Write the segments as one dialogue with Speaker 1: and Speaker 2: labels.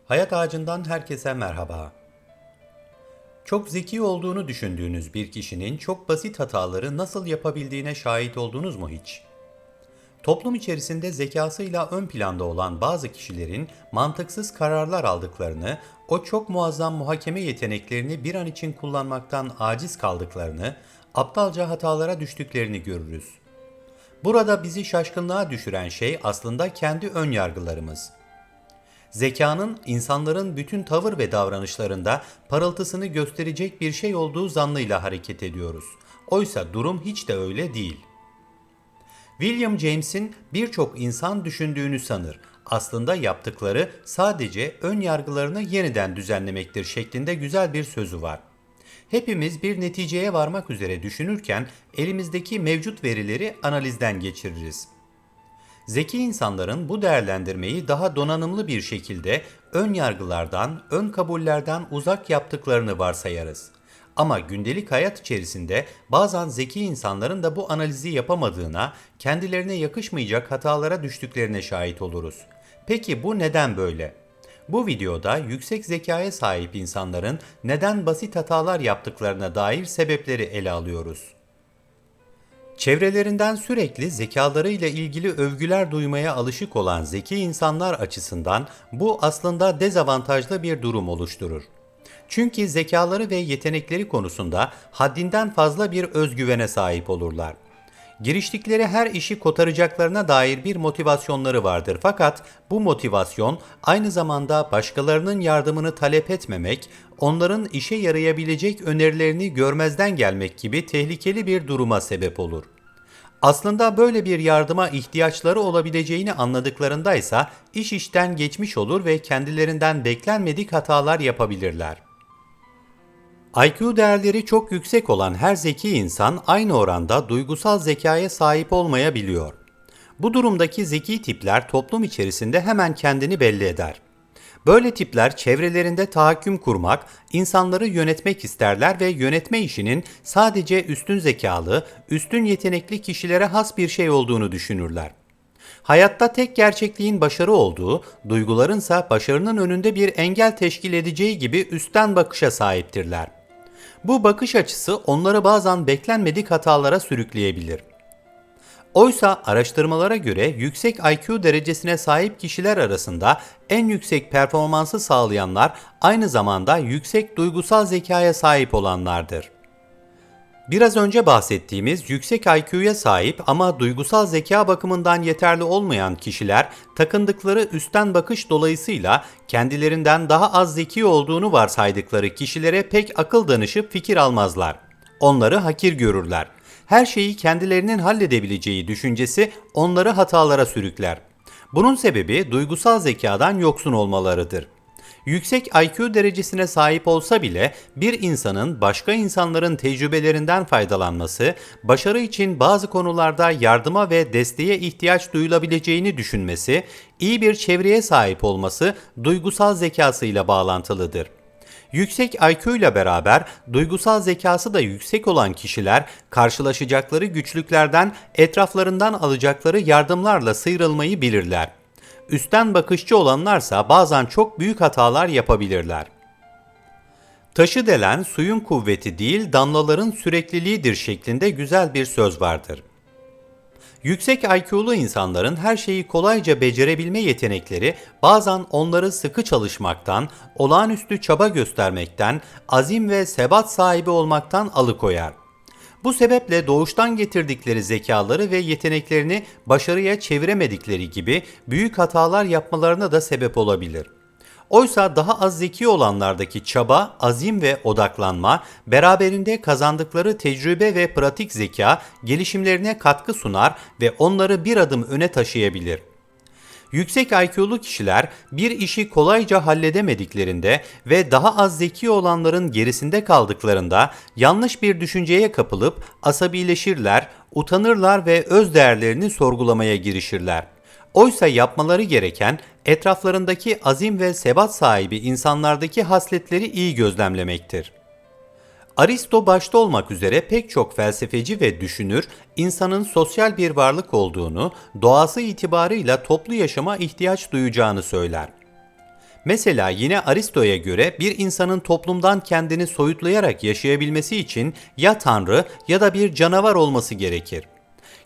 Speaker 1: Hayat Ağacı'ndan herkese merhaba. Çok zeki olduğunu düşündüğünüz bir kişinin çok basit hataları nasıl yapabildiğine şahit oldunuz mu hiç? Toplum içerisinde zekasıyla ön planda olan bazı kişilerin mantıksız kararlar aldıklarını, o çok muazzam muhakeme yeteneklerini bir an için kullanmaktan aciz kaldıklarını, aptalca hatalara düştüklerini görürüz. Burada bizi şaşkınlığa düşüren şey aslında kendi ön yargılarımız. Zekanın insanların bütün tavır ve davranışlarında parıltısını gösterecek bir şey olduğu zannıyla hareket ediyoruz. Oysa durum hiç de öyle değil. William James'in birçok insan düşündüğünü sanır. Aslında yaptıkları sadece ön yargılarını yeniden düzenlemektir şeklinde güzel bir sözü var. Hepimiz bir neticeye varmak üzere düşünürken elimizdeki mevcut verileri analizden geçiririz. Zeki insanların bu değerlendirmeyi daha donanımlı bir şekilde ön yargılardan, ön kabullerden uzak yaptıklarını varsayarız. Ama gündelik hayat içerisinde bazen zeki insanların da bu analizi yapamadığına, kendilerine yakışmayacak hatalara düştüklerine şahit oluruz. Peki bu neden böyle? Bu videoda yüksek zekaya sahip insanların neden basit hatalar yaptıklarına dair sebepleri ele alıyoruz. Çevrelerinden sürekli zekalarıyla ilgili övgüler duymaya alışık olan zeki insanlar açısından bu aslında dezavantajlı bir durum oluşturur. Çünkü zekaları ve yetenekleri konusunda haddinden fazla bir özgüvene sahip olurlar. Giriştikleri her işi kotaracaklarına dair bir motivasyonları vardır, fakat bu motivasyon aynı zamanda başkalarının yardımını talep etmemek, onların işe yarayabilecek önerilerini görmezden gelmek gibi tehlikeli bir duruma sebep olur. Aslında böyle bir yardıma ihtiyaçları olabileceğini anladıklarındaysa iş işten geçmiş olur ve kendilerinden beklenmedik hatalar yapabilirler. IQ değerleri çok yüksek olan her zeki insan aynı oranda duygusal zekaya sahip olmayabiliyor. Bu durumdaki zeki tipler toplum içerisinde hemen kendini belli eder. Böyle tipler çevrelerinde tahakküm kurmak, insanları yönetmek isterler ve yönetme işinin sadece üstün zekalı, üstün yetenekli kişilere has bir şey olduğunu düşünürler. Hayatta tek gerçekliğin başarı olduğu, duygularınsa başarının önünde bir engel teşkil edeceği gibi üstten bakışa sahiptirler. Bu bakış açısı onları bazen beklenmedik hatalara sürükleyebilir. Oysa araştırmalara göre yüksek IQ derecesine sahip kişiler arasında en yüksek performansı sağlayanlar aynı zamanda yüksek duygusal zekaya sahip olanlardır. Biraz önce bahsettiğimiz yüksek IQ'ya sahip ama duygusal zeka bakımından yeterli olmayan kişiler takındıkları üstten bakış dolayısıyla kendilerinden daha az zeki olduğunu varsaydıkları kişilere pek akıl danışıp fikir almazlar. Onları hakir görürler. Her şeyi kendilerinin halledebileceği düşüncesi onları hatalara sürükler. Bunun sebebi duygusal zekadan yoksun olmalarıdır. Yüksek IQ derecesine sahip olsa bile bir insanın başka insanların tecrübelerinden faydalanması, başarı için bazı konularda yardıma ve desteğe ihtiyaç duyulabileceğini düşünmesi, iyi bir çevreye sahip olması duygusal zekasıyla bağlantılıdır. Yüksek IQ ile beraber duygusal zekası da yüksek olan kişiler karşılaşacakları güçlüklerden etraflarından alacakları yardımlarla sıyrılmayı bilirler. Üstten bakışçı olanlarsa bazen çok büyük hatalar yapabilirler. Taşı delen suyun kuvveti değil, damlaların sürekliliğidir şeklinde güzel bir söz vardır. Yüksek IQ'lu insanların her şeyi kolayca becerebilme yetenekleri bazen onları sıkı çalışmaktan, olağanüstü çaba göstermekten, azim ve sebat sahibi olmaktan alıkoyar. Bu sebeple doğuştan getirdikleri zekaları ve yeteneklerini başarıya çeviremedikleri gibi büyük hatalar yapmalarına da sebep olabilir. Oysa daha az zeki olanlardaki çaba, azim ve odaklanma, beraberinde kazandıkları tecrübe ve pratik zeka gelişimlerine katkı sunar ve onları bir adım öne taşıyabilir. Yüksek IQ'lu kişiler bir işi kolayca halledemediklerinde ve daha az zeki olanların gerisinde kaldıklarında yanlış bir düşünceye kapılıp asabileşirler, utanırlar ve öz değerlerini sorgulamaya girişirler. Oysa yapmaları gereken etraflarındaki azim ve sebat sahibi insanlardaki hasletleri iyi gözlemlemektir. Aristo başta olmak üzere pek çok felsefeci ve düşünür, insanın sosyal bir varlık olduğunu, doğası itibarıyla toplu yaşama ihtiyaç duyacağını söyler. Mesela yine Aristo'ya göre bir insanın toplumdan kendini soyutlayarak yaşayabilmesi için ya tanrı ya da bir canavar olması gerekir.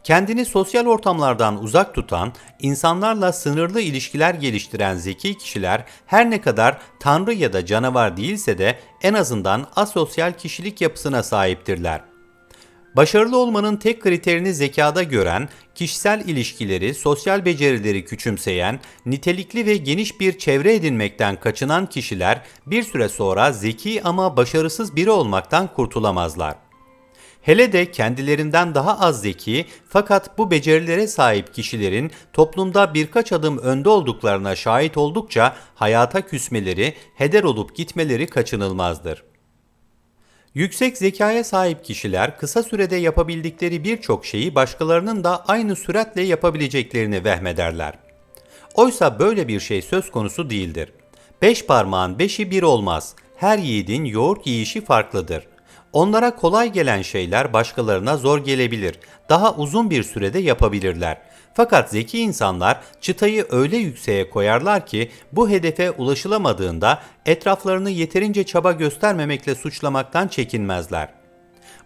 Speaker 1: Kendini sosyal ortamlardan uzak tutan, insanlarla sınırlı ilişkiler geliştiren zeki kişiler her ne kadar tanrı ya da canavar değilse de en azından asosyal kişilik yapısına sahiptirler. Başarılı olmanın tek kriterini zekada gören, kişisel ilişkileri, sosyal becerileri küçümseyen, nitelikli ve geniş bir çevre edinmekten kaçınan kişiler bir süre sonra zeki ama başarısız biri olmaktan kurtulamazlar. Hele de kendilerinden daha az zeki fakat bu becerilere sahip kişilerin toplumda birkaç adım önde olduklarına şahit oldukça hayata küsmeleri, heder olup gitmeleri kaçınılmazdır. Yüksek zekaya sahip kişiler kısa sürede yapabildikleri birçok şeyi başkalarının da aynı süratle yapabileceklerini vehmederler. Oysa böyle bir şey söz konusu değildir. Beş parmağın beşi bir olmaz. Her yiğidin yoğurt yiyişi farklıdır. Onlara kolay gelen şeyler başkalarına zor gelebilir. Daha uzun bir sürede yapabilirler. Fakat zeki insanlar çıtayı öyle yükseğe koyarlar ki bu hedefe ulaşılamadığında etraflarını yeterince çaba göstermemekle suçlamaktan çekinmezler.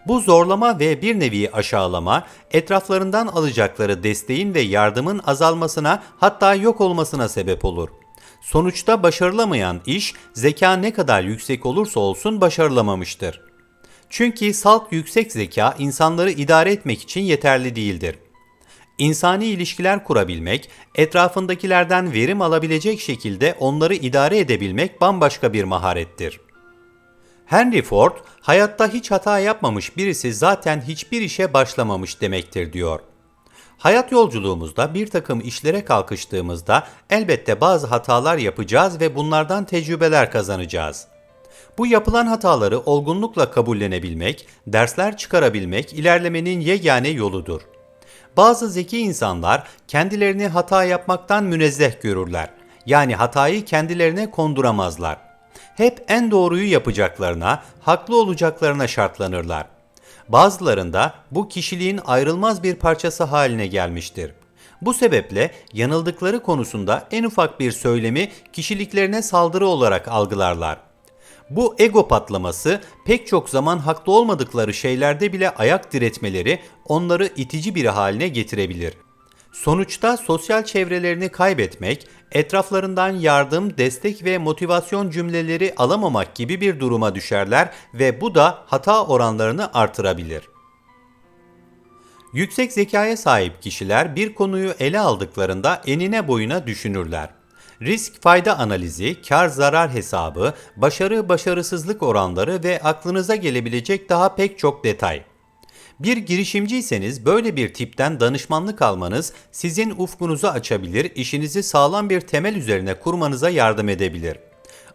Speaker 1: Bu zorlama ve bir nevi aşağılama, etraflarından alacakları desteğin ve yardımın azalmasına hatta yok olmasına sebep olur. Sonuçta başarılamayan iş, zeka ne kadar yüksek olursa olsun başarılamamıştır. Çünkü salt yüksek zeka insanları idare etmek için yeterli değildir. İnsani ilişkiler kurabilmek, etrafındakilerden verim alabilecek şekilde onları idare edebilmek bambaşka bir maharettir. Henry Ford, hayatta hiç hata yapmamış birisi zaten hiçbir işe başlamamış demektir diyor. Hayat yolculuğumuzda bir takım işlere kalkıştığımızda elbette bazı hatalar yapacağız ve bunlardan tecrübeler kazanacağız. Bu yapılan hataları olgunlukla kabullenebilmek, dersler çıkarabilmek ilerlemenin yegane yoludur. Bazı zeki insanlar kendilerini hata yapmaktan münezzeh görürler. Yani hatayı kendilerine konduramazlar. Hep en doğruyu yapacaklarına, haklı olacaklarına şartlanırlar. Bazılarında bu kişiliğin ayrılmaz bir parçası haline gelmiştir. Bu sebeple yanıldıkları konusunda en ufak bir söylemi kişiliklerine saldırı olarak algılarlar. Bu ego patlaması pek çok zaman haklı olmadıkları şeylerde bile ayak diretmeleri onları itici biri haline getirebilir. Sonuçta sosyal çevrelerini kaybetmek, etraflarından yardım, destek ve motivasyon cümleleri alamamak gibi bir duruma düşerler ve bu da hata oranlarını artırabilir. Yüksek zekaya sahip kişiler bir konuyu ele aldıklarında enine boyuna düşünürler. Risk-fayda analizi, kar-zarar hesabı, başarı-başarısızlık oranları ve aklınıza gelebilecek daha pek çok detay. Bir girişimciyseniz böyle bir tipten danışmanlık almanız sizin ufkunuzu açabilir, işinizi sağlam bir temel üzerine kurmanıza yardım edebilir.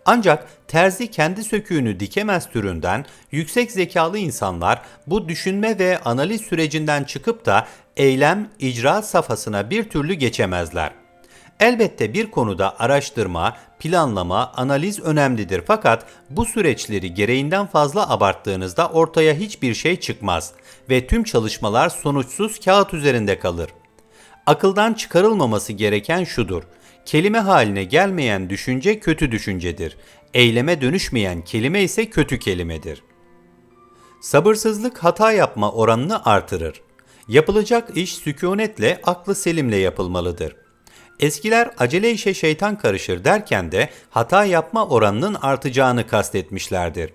Speaker 1: Ancak terzi kendi söküğünü dikemez türünden yüksek zekalı insanlar bu düşünme ve analiz sürecinden çıkıp da eylem, icra safhasına bir türlü geçemezler. Elbette bir konuda araştırma, planlama, analiz önemlidir fakat bu süreçleri gereğinden fazla abarttığınızda ortaya hiçbir şey çıkmaz ve tüm çalışmalar sonuçsuz kağıt üzerinde kalır. Akıldan çıkarılmaması gereken şudur: kelime haline gelmeyen düşünce kötü düşüncedir. Eyleme dönüşmeyen kelime ise kötü kelimedir. Sabırsızlık hata yapma oranını artırır. Yapılacak iş sükunetle, aklı selimle yapılmalıdır. Eskiler acele işe şeytan karışır derken de hata yapma oranının artacağını kastetmişlerdir.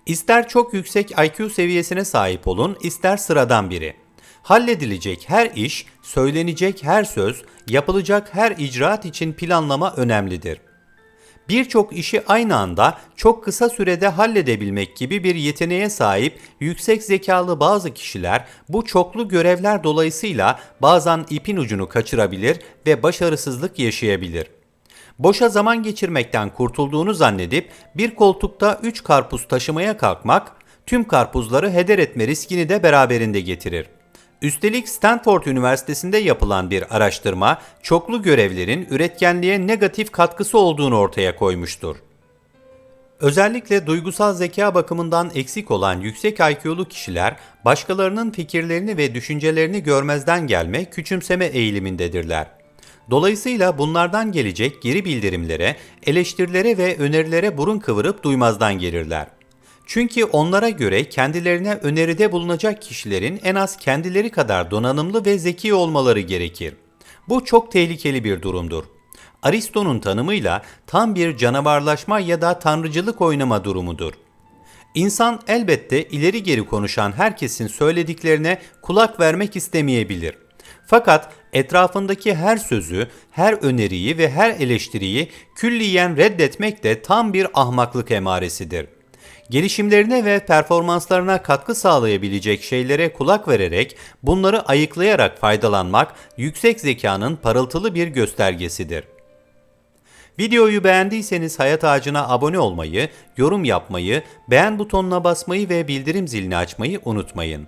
Speaker 1: İster çok yüksek IQ seviyesine sahip olun, ister sıradan biri. Halledilecek her iş, söylenecek her söz, yapılacak her icraat için planlama önemlidir. Birçok işi aynı anda çok kısa sürede halledebilmek gibi bir yeteneğe sahip yüksek zekalı bazı kişiler bu çoklu görevler dolayısıyla bazen ipin ucunu kaçırabilir ve başarısızlık yaşayabilir. Boşa zaman geçirmekten kurtulduğunu zannedip bir koltukta 3 karpuz taşımaya kalkmak, tüm karpuzları heder etme riskini de beraberinde getirir. Üstelik Stanford Üniversitesi'nde yapılan bir araştırma, çoklu görevlerin üretkenliğe negatif katkısı olduğunu ortaya koymuştur. Özellikle duygusal zeka bakımından eksik olan yüksek IQ'lu kişiler, başkalarının fikirlerini ve düşüncelerini görmezden gelme, küçümseme eğilimindedirler. Dolayısıyla bunlardan gelecek geri bildirimlere, eleştirilere ve önerilere burun kıvırıp duymazdan gelirler. Çünkü onlara göre kendilerine öneride bulunacak kişilerin en az kendileri kadar donanımlı ve zeki olmaları gerekir. Bu çok tehlikeli bir durumdur. Aristo'nun tanımıyla tam bir canavarlaşma ya da tanrıcılık oynama durumudur. İnsan elbette ileri geri konuşan herkesin söylediklerine kulak vermek istemeyebilir. Fakat etrafındaki her sözü, her öneriyi ve her eleştiriyi külliyen reddetmek de tam bir ahmaklık emaresidir. Gelişimlerine ve performanslarına katkı sağlayabilecek şeylere kulak vererek, bunları ayıklayarak faydalanmak yüksek zekanın parıltılı bir göstergesidir. Videoyu beğendiyseniz Hayat Ağacı'na abone olmayı, yorum yapmayı, beğen butonuna basmayı ve bildirim zilini açmayı unutmayın.